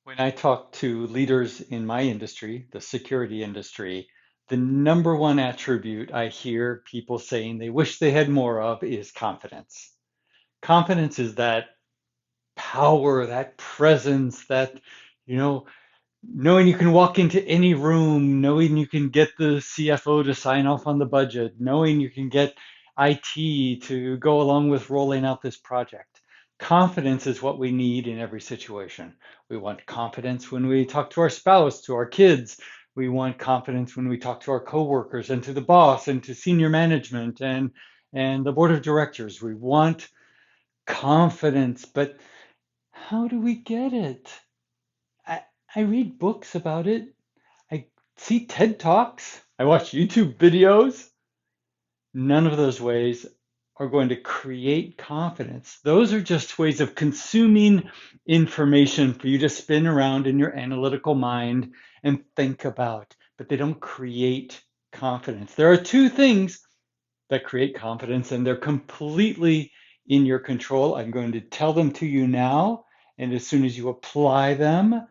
When I talk to leaders in my industry, the security industry, the number one attribute I hear people saying they wish they had more of is confidence. Confidence is that power, that presence, that, you know, knowing you can walk into any room, knowing you can get the CFO to sign off on the budget, knowing you can get IT to go along with rolling out this project. Confidence is what we need in every situation. We want confidence when we talk to our spouse, to our kids. We want confidence when we talk to our coworkers and to the boss and to senior management and the board of directors. We want confidence, but how do we get it? I, I read books about it. I see TED Talks. I watch YouTube videos. None of those ways are going to create confidence. Those are just ways of consuming information for you to spin around in your analytical mind and think about, but they don't create confidence. There are two things that create confidence, and they're completely in your control. I'm going to tell them to you now, and as soon as you apply them,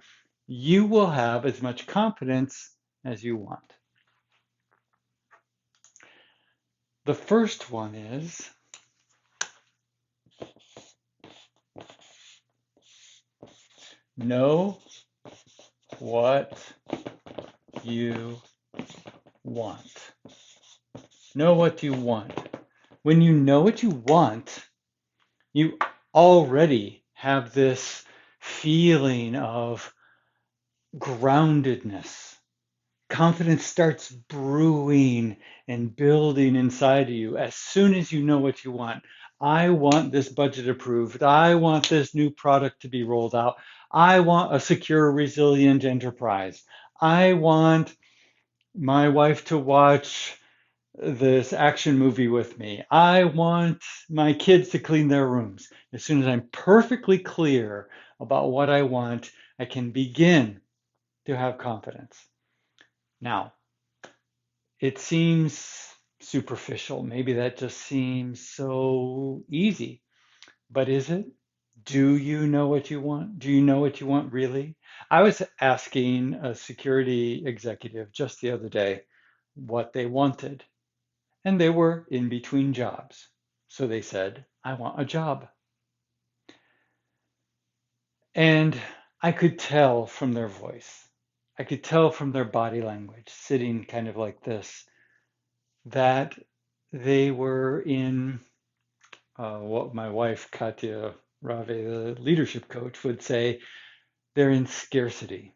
you will have as much confidence as you want. The first one is know what you want. Know what you want. When you know what you want, you already have this feeling of groundedness. Confidence starts brewing and building inside of you as soon as you know what you want. I want this budget approved. I want this new product to be rolled out. I want a secure, resilient enterprise. I want my wife to watch this action movie with me. I want my kids to clean their rooms. As soon as I'm perfectly clear about what I want, I can begin to have confidence. Now, it seems superficial. Maybe that just seems so easy. But is it? Do you know what you want? Do you know what you want really? I was asking a security executive just the other day what they wanted, and they were in between jobs. So they said, I want a job. And I could tell from their voice, I could tell from their body language, sitting kind of like this, that they were in what my wife, Katya Rave, the leadership coach, would say they're in scarcity.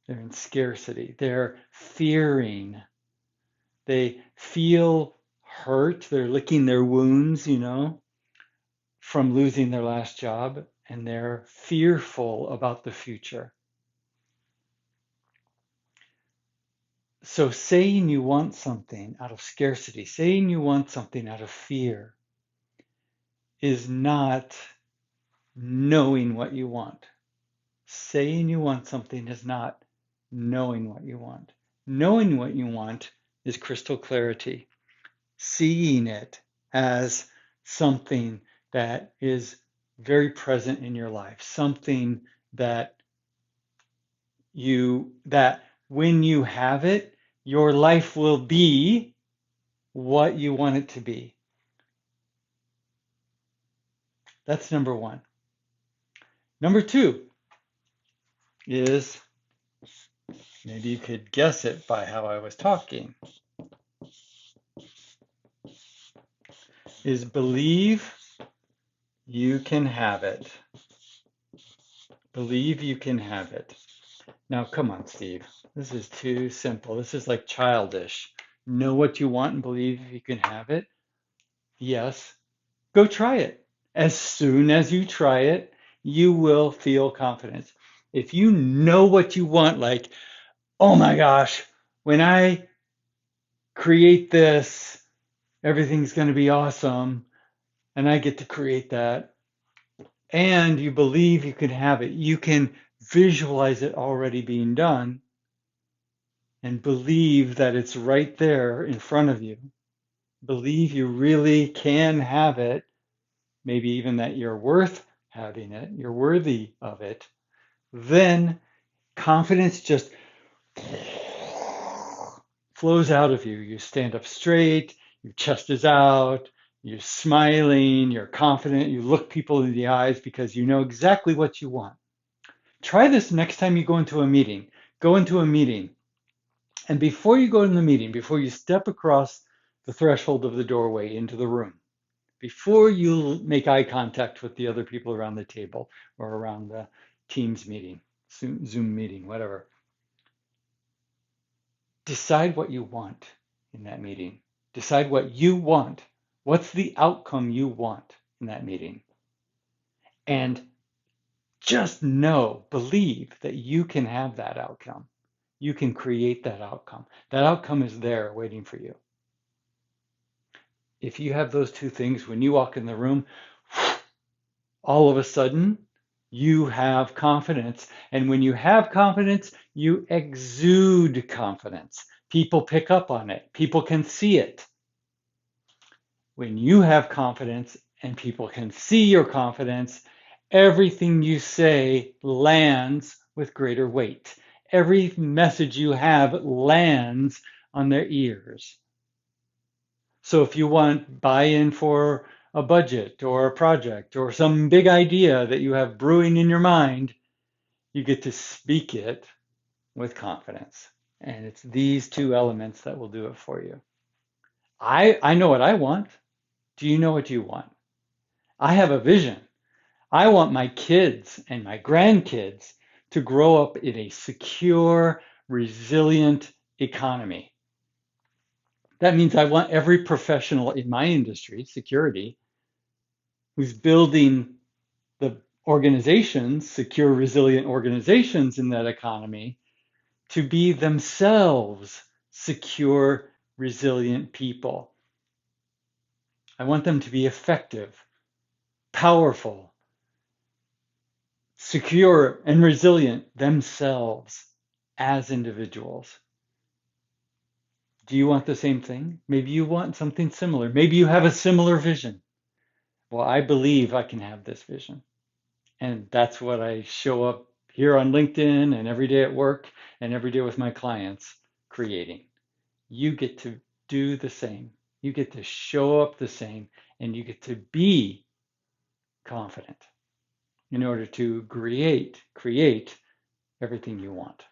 They're in scarcity. They're fearing. They feel hurt. They're licking their wounds, from losing their last job, and they're fearful about the future. So saying you want something out of scarcity, saying you want something out of fear, is not knowing what you want. Saying you want something is not knowing what you want. Knowing what you want is crystal clarity, seeing it as something that is very present in your life, something that that when you have it, your life will be what you want it to be. That's number one. Number two is, maybe you could guess it by how I was talking, is believe you can have it. Believe you can have it. Now, come on, Steve. This is too simple. This is like childish. Know what you want and believe you can have it? Yes. Go try it. As soon as you try it, you will feel confidence. If you know what you want, like, oh my gosh, when I create this, everything's going to be awesome, and I get to create that, and you believe you can have it, you can visualize it already being done and believe that it's right there in front of you. Believe you really can have it, maybe even that you're worth having it, you're worthy of it. then confidence just flows out of you. You stand up straight, your chest is out, you're smiling, you're confident, you look people in the eyes because you know exactly what you want. Try this next time you go into a meeting. Go into a meeting, and before you go in the meeting, before you step across the threshold of the doorway into the room, before you make eye contact with the other people around the table or around the Teams meeting, Zoom meeting, whatever, decide what you want in that meeting. Decide what you want. What's the outcome you want in that meeting? And just know, believe that you can have that outcome. You can create that outcome. That outcome is there waiting for you. If you have those two things, when you walk in the room, all of a sudden you have confidence. And when you have confidence, you exude confidence. People pick up on it, people can see it. When you have confidence and people can see your confidence, everything you say lands with greater weight. Every message you have lands on their ears. So if you want buy-in for a budget or a project or some big idea that you have brewing in your mind, you get to speak it with confidence. And it's these two elements that will do it for you. I know what I want. Do you know what you want? I have a vision. I want my kids and my grandkids to grow up in a secure, resilient economy. That means I want every professional in my industry, security, who's building the organizations, secure, resilient organizations in that economy, to be themselves secure, resilient people. I want them to be effective, powerful, secure, and resilient themselves as individuals. Do you want the same thing? Maybe you want something similar. Maybe you have a similar vision. Well, I believe I can have this vision. And that's what I show up here on LinkedIn and every day at work and every day with my clients creating. You get to do the same. You get to show up the same and you get to be confident in order to create everything you want.